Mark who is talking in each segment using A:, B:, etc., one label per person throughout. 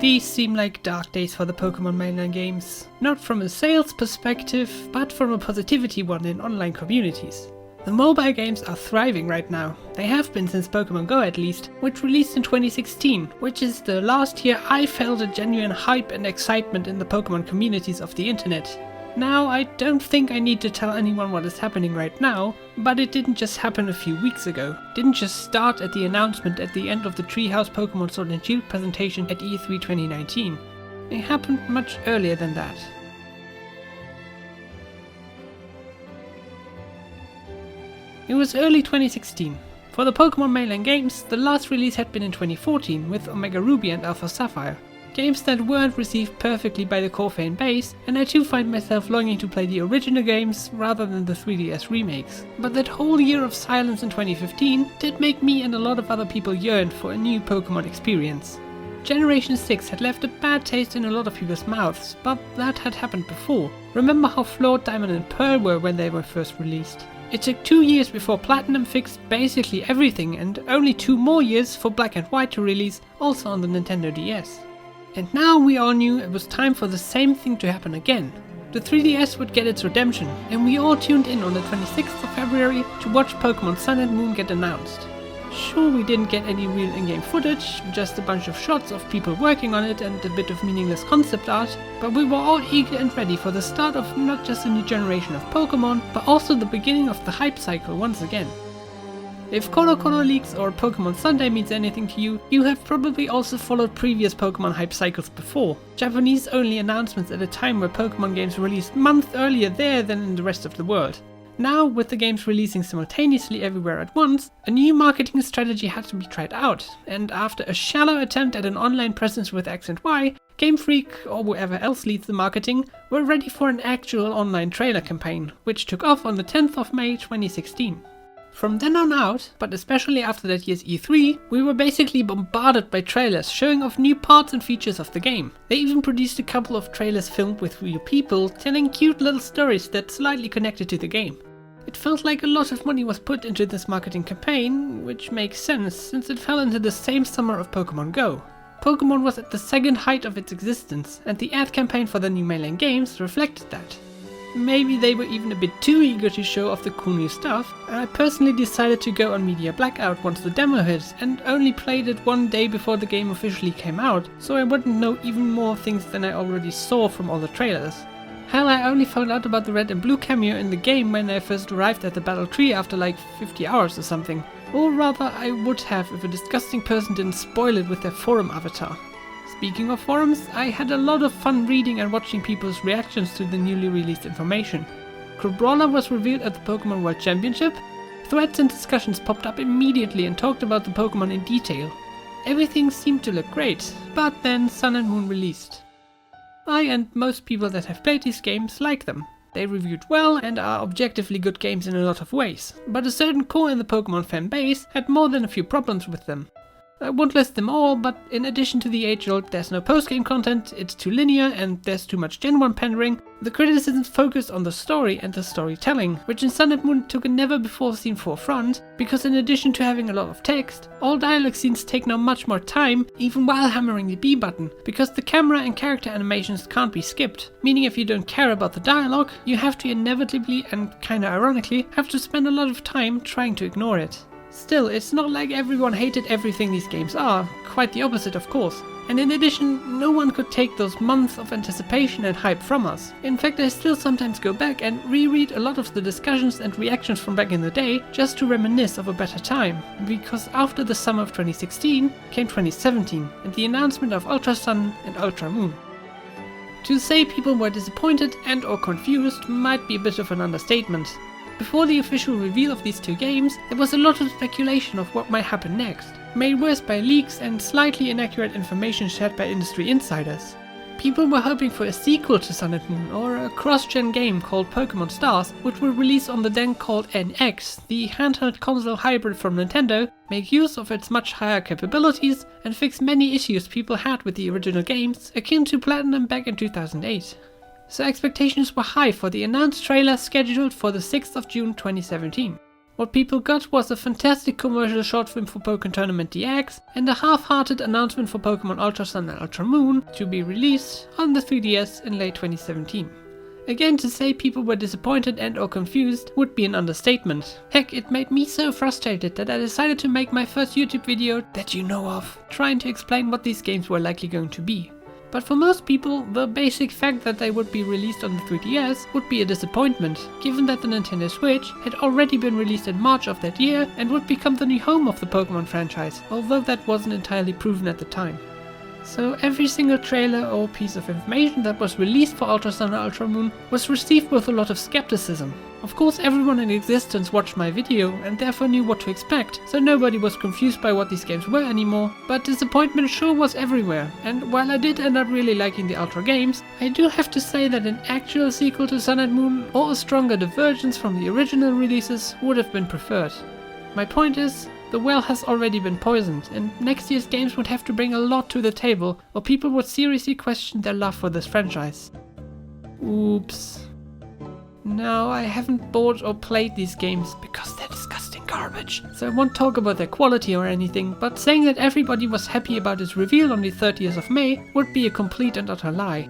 A: These seem like dark days for the Pokémon mainline games, not from a sales perspective, but from a positivity one in online communities. The mobile games are thriving right now. They have been since Pokémon Go at least, which released in 2016, which is the last year I felt a genuine hype and excitement in the Pokémon communities of the internet. Now, I don't think I need to tell anyone what is happening right now, but it didn't just happen a few weeks ago. It didn't just start at the announcement at the end of the Treehouse Pokémon Sword and Shield presentation at E3 2019. It happened much earlier than that. It was early 2016. For the Pokémon mainline games, the last release had been in 2014 with Omega Ruby and Alpha Sapphire. Games that weren't received perfectly by the core fan base, and I too find myself longing to play the original games rather than the 3DS remakes. But that whole year of silence in 2015 did make me and a lot of other people yearn for a new Pokémon experience. Generation 6 had left a bad taste in a lot of people's mouths, but that had happened before. Remember how flawed Diamond and Pearl were when they were first released? It took 2 years before Platinum fixed basically everything, and only 2 more years for Black and White to release, also on the Nintendo DS. And now we all knew it was time for the same thing to happen again. The 3DS would get its redemption, and we all tuned in on the 26th of February to watch Pokémon Sun and Moon get announced. Sure, we didn't get any real in-game footage, just a bunch of shots of people working on it and a bit of meaningless concept art, but we were all eager and ready for the start of not just a new generation of Pokémon, but also the beginning of the hype cycle once again. If Colo Colo leaks or Pokémon Sunday means anything to you, you have probably also followed previous Pokémon hype cycles before. Japanese only announcements at a time where Pokémon games released months earlier there than in the rest of the world. Now, with the games releasing simultaneously everywhere at once, a new marketing strategy had to be tried out, and after a shallow attempt at an online presence with X and Y, Game Freak, or whoever else leads the marketing, were ready for an actual online trailer campaign, which took off on the 10th of May 2016. From then on out, but especially after that year's E3, we were basically bombarded by trailers showing off new parts and features of the game. They even produced a couple of trailers filmed with real people, telling cute little stories that slightly connected to the game. It felt like a lot of money was put into this marketing campaign, which makes sense since it fell into the same summer of Pokémon Go. Pokémon was at the second height of its existence, and the ad campaign for the new mainline games reflected that. Maybe they were even a bit too eager to show off the cool new stuff, and I personally decided to go on media blackout once the demo hit and only played it one day before the game officially came out, so I wouldn't know even more things than I already saw from all the trailers. Hell, I only found out about the red and blue cameo in the game when I first arrived at the battle tree after like 50 hours or something. Or rather, I would have if a disgusting person didn't spoil it with their forum avatar. Speaking of forums, I had a lot of fun reading and watching people's reactions to the newly released information. Crabrawler was revealed at the Pokémon World Championship. Threads and discussions popped up immediately and talked about the Pokémon in detail. Everything seemed to look great, but then Sun and Moon released. I and most people that have played these games like them. They reviewed well and are objectively good games in a lot of ways, but a certain core in the Pokémon fan base had more than a few problems with them. I won't list them all, but in addition to the age-old "there's no post-game content, it's too linear, and there's too much Gen 1 pandering", the criticisms focused on the story and the storytelling, which in Sun and Moon took a never-before-seen forefront, because in addition to having a lot of text, all dialogue scenes take now much more time, even while hammering the B button, because the camera and character animations can't be skipped, meaning if you don't care about the dialogue, you have to inevitably, and kinda ironically, have to spend a lot of time trying to ignore it. Still, it's not like everyone hated everything these games are, quite the opposite of course. And in addition, no one could take those months of anticipation and hype from us. In fact, I still sometimes go back and reread a lot of the discussions and reactions from back in the day just to reminisce of a better time, because after the summer of 2016 came 2017 and the announcement of Ultra Sun and Ultra Moon. To say people were disappointed and or confused might be a bit of an understatement. Before the official reveal of these two games, there was a lot of speculation of what might happen next, made worse by leaks and slightly inaccurate information shared by industry insiders. People were hoping for a sequel to Sun and Moon or a cross-gen game called Pokémon Stars, which will release on the then called NX, the handheld console hybrid from Nintendo, make use of its much higher capabilities and fix many issues people had with the original games, akin to Platinum back in 2008. So expectations were high for the announced trailer scheduled for the 6th of June 2017. What people got was a fantastic commercial short film for Pokémon Tournament DX and a half-hearted announcement for Pokémon Ultra Sun and Ultra Moon to be released on the 3DS in late 2017. Again, to say people were disappointed and or confused would be an understatement. Heck, it made me so frustrated that I decided to make my first YouTube video that you know of, trying to explain what these games were likely going to be. But for most people, the basic fact that they would be released on the 3DS would be a disappointment, given that the Nintendo Switch had already been released in March of that year and would become the new home of the Pokémon franchise, although that wasn't entirely proven at the time. So every single trailer or piece of information that was released for Ultra Sun and Ultra Moon was received with a lot of skepticism. Of course, everyone in existence watched my video and therefore knew what to expect, so nobody was confused by what these games were anymore, but disappointment sure was everywhere, and while I did end up really liking the Ultra games, I do have to say that an actual sequel to Sun and Moon or a stronger divergence from the original releases would have been preferred. My point is, the well has already been poisoned, and next year's games would have to bring a lot to the table, or people would seriously question their love for this franchise. Oops. No, I haven't bought or played these games because they're disgusting garbage, so I won't talk about their quality or anything, but saying that everybody was happy about its reveal on the 30th of May would be a complete and utter lie.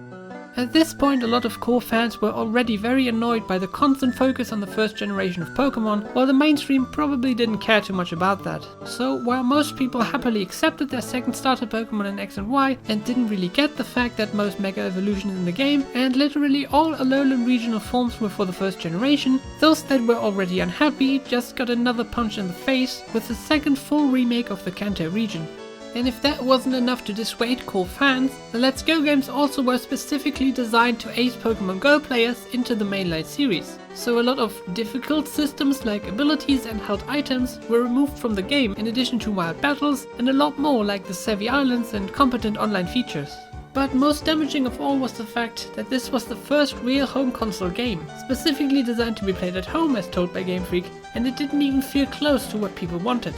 A: At this point, a lot of core fans were already very annoyed by the constant focus on the first generation of Pokémon, while the mainstream probably didn't care too much about that. So while most people happily accepted their second starter Pokémon in X and Y and didn't really get the fact that most Mega Evolutions in the game and literally all Alolan regional forms were for the first generation, those that were already unhappy just got another punch in the face with the second full remake of the Kanto region. And if that wasn't enough to dissuade core fans, the Let's Go games also were specifically designed to ace Pokémon Go players into the mainline series. So a lot of difficult systems like abilities and held items were removed from the game in addition to wild battles and a lot more like the Savvy Islands and competent online features. But most damaging of all was the fact that this was the first real home console game, specifically designed to be played at home as told by Game Freak, and it didn't even feel close to what people wanted.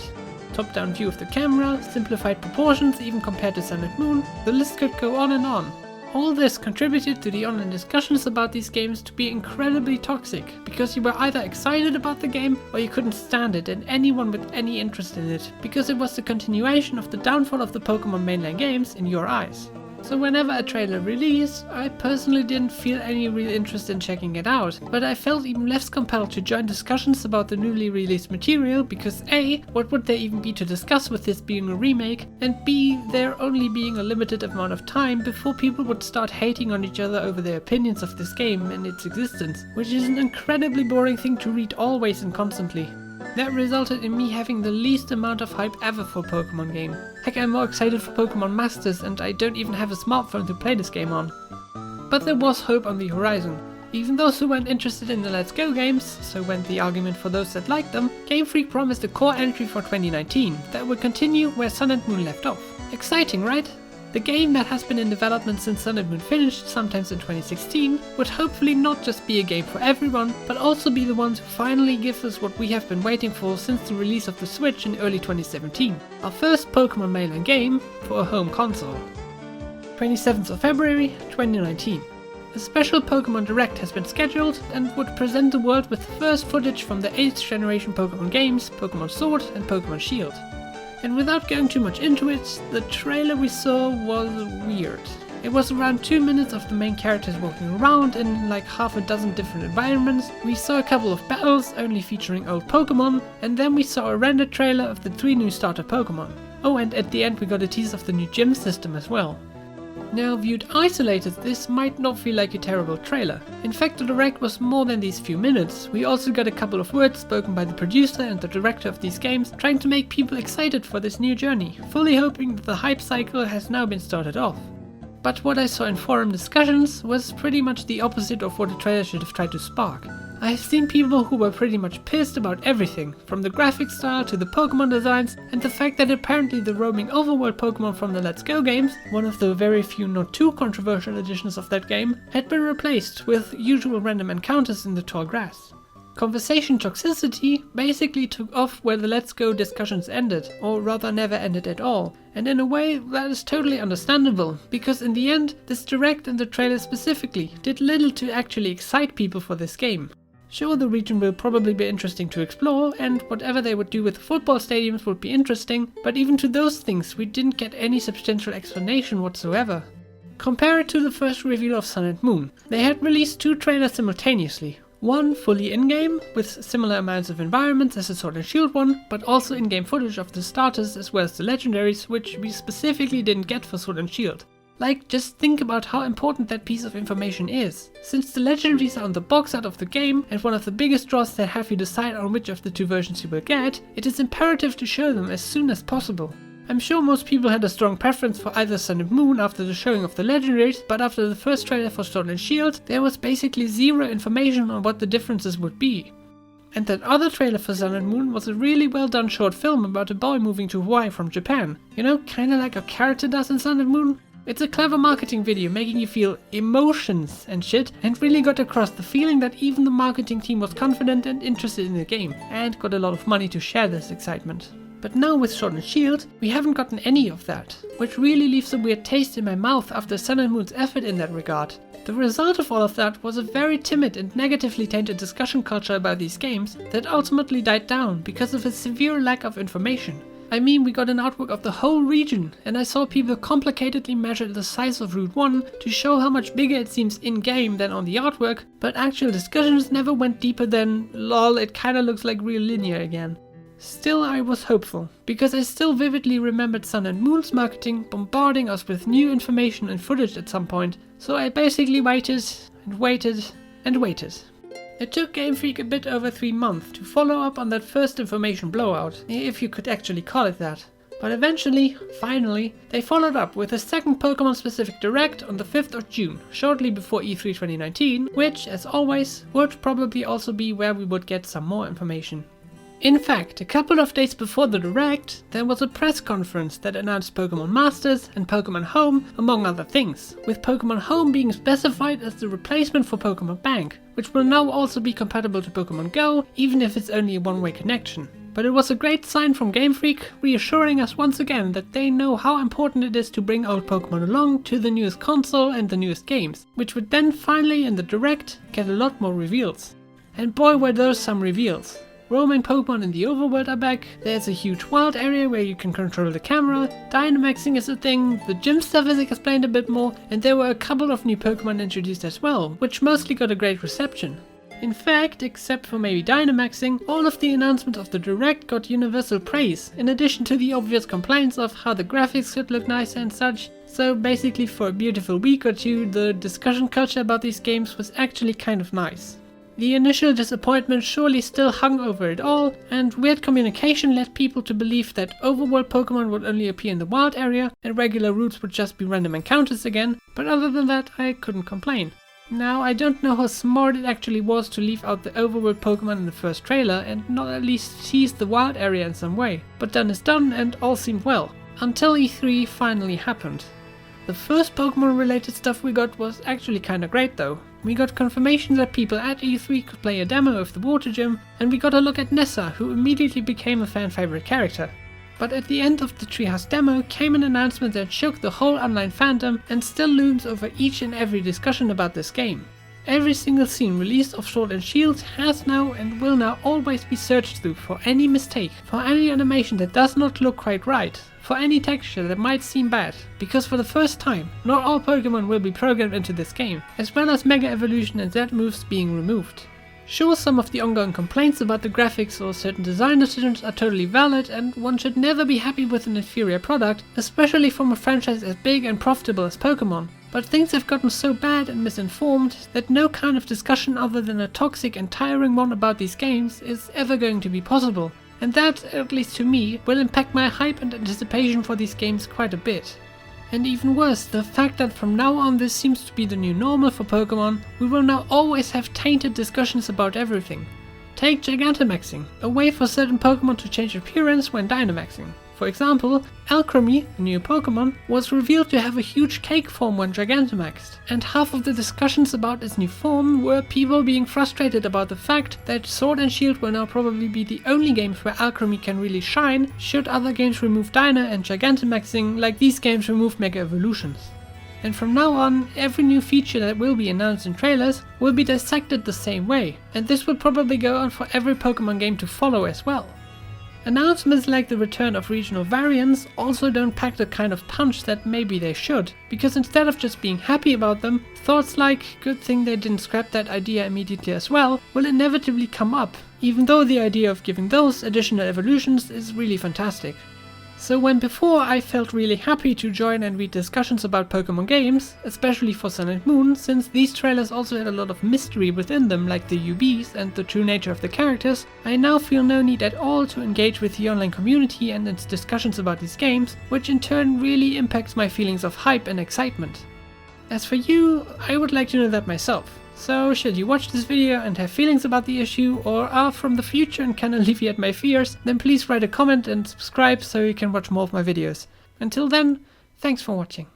A: Top-down view of the camera, simplified proportions even compared to Sun and Moon, the list could go on and on. All this contributed to the online discussions about these games to be incredibly toxic, because you were either excited about the game or you couldn't stand it, and anyone with any interest in it, because it was the continuation of the downfall of the Pokémon mainline games in your eyes. So whenever a trailer released, I personally didn't feel any real interest in checking it out, but I felt even less compelled to join discussions about the newly released material because A, what would there even be to discuss with this being a remake, and B, there only being a limited amount of time before people would start hating on each other over their opinions of this game and its existence, which is an incredibly boring thing to read always and constantly. That resulted in me having the least amount of hype ever for a Pokémon game. Heck, I'm more excited for Pokémon Masters and I don't even have a smartphone to play this game on. But there was hope on the horizon. Even those who weren't interested in the Let's Go games, so went the argument for those that liked them, Game Freak promised a core entry for 2019 that would continue where Sun and Moon left off. Exciting, right? The game that has been in development since Sun and Moon finished, sometimes in 2016, would hopefully not just be a game for everyone, but also be the one to finally give us what we have been waiting for since the release of the Switch in early 2017. Our first Pokémon mainline game for a home console. 27th of February 2019. A special Pokémon Direct has been scheduled and would present the world with first footage from the 8th generation Pokémon games, Pokémon Sword and Pokémon Shield. And without going too much into it, the trailer we saw was weird. It was around 2 minutes of the main characters walking around in like half a dozen different environments. We saw a couple of battles only featuring old Pokémon, and then we saw a rendered trailer of the 3 new starter Pokémon. Oh, and at the end we got a tease of the new gym system as well. Now, viewed isolated, this might not feel like a terrible trailer. In fact, the direct was more than these few minutes. We also got a couple of words spoken by the producer and the director of these games, trying to make people excited for this new journey, fully hoping that the hype cycle has now been started off. But what I saw in forum discussions was pretty much the opposite of what the trailer should have tried to spark. I have seen people who were pretty much pissed about everything, from the graphic style to the Pokémon designs and the fact that apparently the roaming overworld Pokémon from the Let's Go games, one of the very few not too controversial additions of that game, had been replaced with usual random encounters in the tall grass. Conversation toxicity basically took off where the Let's Go discussions ended, or rather never ended at all, and in a way that is totally understandable, because in the end, this direct and the trailer specifically did little to actually excite people for this game. Sure, the region will probably be interesting to explore, and whatever they would do with the football stadiums would be interesting, but even to those things we didn't get any substantial explanation whatsoever. Compare it to the first reveal of Sun and Moon. They had released 2 trailers simultaneously. One fully in-game, with similar amounts of environments as the Sword and Shield one, but also in-game footage of the starters as well as the legendaries, which we specifically didn't get for Sword and Shield. Like, just think about how important that piece of information is. Since the legendaries are on the box art of the game, and one of the biggest draws that have you decide on which of the 2 versions you will get, it is imperative to show them as soon as possible. I'm sure most people had a strong preference for either Sun and Moon after the showing of the legendaries, but after the first trailer for Sword and Shield, there was basically zero information on what the differences would be. And that other trailer for Sun and Moon was a really well done short film about a boy moving to Hawaii from Japan. You know, kinda like a character does in Sun and Moon. It's a clever marketing video making you feel emotions and shit, and really got across the feeling that even the marketing team was confident and interested in the game, and got a lot of money to share this excitement. But now with Sword and Shield, we haven't gotten any of that, which really leaves a weird taste in my mouth after Sun and Moon's effort in that regard. The result of all of that was a very timid and negatively tainted discussion culture about these games that ultimately died down because of a severe lack of information. I mean, we got an artwork of the whole region, and I saw people complicatedly measure the size of Route 1 to show how much bigger it seems in-game than on the artwork, but actual discussions never went deeper than, lol, it kinda looks like real linear again. Still, I was hopeful, because I still vividly remembered Sun and Moon's marketing bombarding us with new information and footage at some point, so I basically waited, and waited, and waited. It took Game Freak a bit over 3 months to follow up on that first information blowout, if you could actually call it that. But eventually, finally, they followed up with a second Pokémon specific Direct on the 5th of June, shortly before E3 2019, which, as always, would probably also be where we would get some more information. In fact, a couple of days before the Direct, there was a press conference that announced Pokémon Masters and Pokémon Home, among other things, with Pokémon Home being specified as the replacement for Pokémon Bank, which will now also be compatible to Pokémon Go, even if it's only a one-way connection. But it was a great sign from Game Freak, reassuring us once again that they know how important it is to bring old Pokémon along to the newest console and the newest games, which would then finally in the Direct get a lot more reveals. And boy were those some reveals. Roaming Pokémon in the overworld are back, there's a huge wild area where you can control the camera, Dynamaxing is a thing, the gym stuff is explained a bit more, and there were a couple of new Pokémon introduced as well, which mostly got a great reception. In fact, except for maybe Dynamaxing, all of the announcements of the Direct got universal praise, in addition to the obvious complaints of how the graphics could look nicer and such. So basically for a beautiful week or two, the discussion culture about these games was actually kind of nice. The initial disappointment surely still hung over it all, and weird communication led people to believe that overworld Pokémon would only appear in the wild area and regular routes would just be random encounters again, but other than that I couldn't complain. Now, I don't know how smart it actually was to leave out the overworld Pokémon in the first trailer and not at least tease the wild area in some way, but done is done and all seemed well, until E3 finally happened. The first Pokémon related stuff we got was actually kinda great though. We got confirmation that people at E3 could play a demo of the water gym, and we got a look at Nessa, who immediately became a fan favorite character. But at the end of the Treehouse demo came an announcement that shook the whole online fandom and still looms over each and every discussion about this game. Every single scene released of Sword and Shield has now and will now always be searched through for any mistake, for any animation that does not look quite right, for any texture that might seem bad, because for the first time, not all Pokémon will be programmed into this game, as well as Mega Evolution and Z moves being removed. Sure, some of the ongoing complaints about the graphics or certain design decisions are totally valid, and one should never be happy with an inferior product, especially from a franchise as big and profitable as Pokémon. But things have gotten so bad and misinformed that no kind of discussion other than a toxic and tiring one about these games is ever going to be possible. And that, at least to me, will impact my hype and anticipation for these games quite a bit. And even worse, the fact that from now on this seems to be the new normal for Pokémon, we will now always have tainted discussions about everything. Take Gigantamaxing, a way for certain Pokémon to change appearance when Dynamaxing. For example, Alcremie, a new Pokémon, was revealed to have a huge cake form when Gigantamaxed, and half of the discussions about its new form were people being frustrated about the fact that Sword and Shield will now probably be the only games where Alcremie can really shine should other games remove Dyna and Gigantamaxing like these games remove Mega Evolutions. And from now on, every new feature that will be announced in trailers will be dissected the same way, and this will probably go on for every Pokemon game to follow as well. Announcements like the return of regional variants also don't pack the kind of punch that maybe they should, because instead of just being happy about them, thoughts like, good thing they didn't scrap that idea immediately as well, will inevitably come up, even though the idea of giving those additional evolutions is really fantastic. So when before I felt really happy to join and read discussions about Pokemon games, especially for Sun and Moon, since these trailers also had a lot of mystery within them like the UBs and the true nature of the characters, I now feel no need at all to engage with the online community and its discussions about these games, which in turn really impacts my feelings of hype and excitement. As for you, I would like to know that myself. So should you watch this video and have feelings about the issue, or are from the future and can alleviate my fears, then please write a comment and subscribe so you can watch more of my videos. Until then, thanks for watching.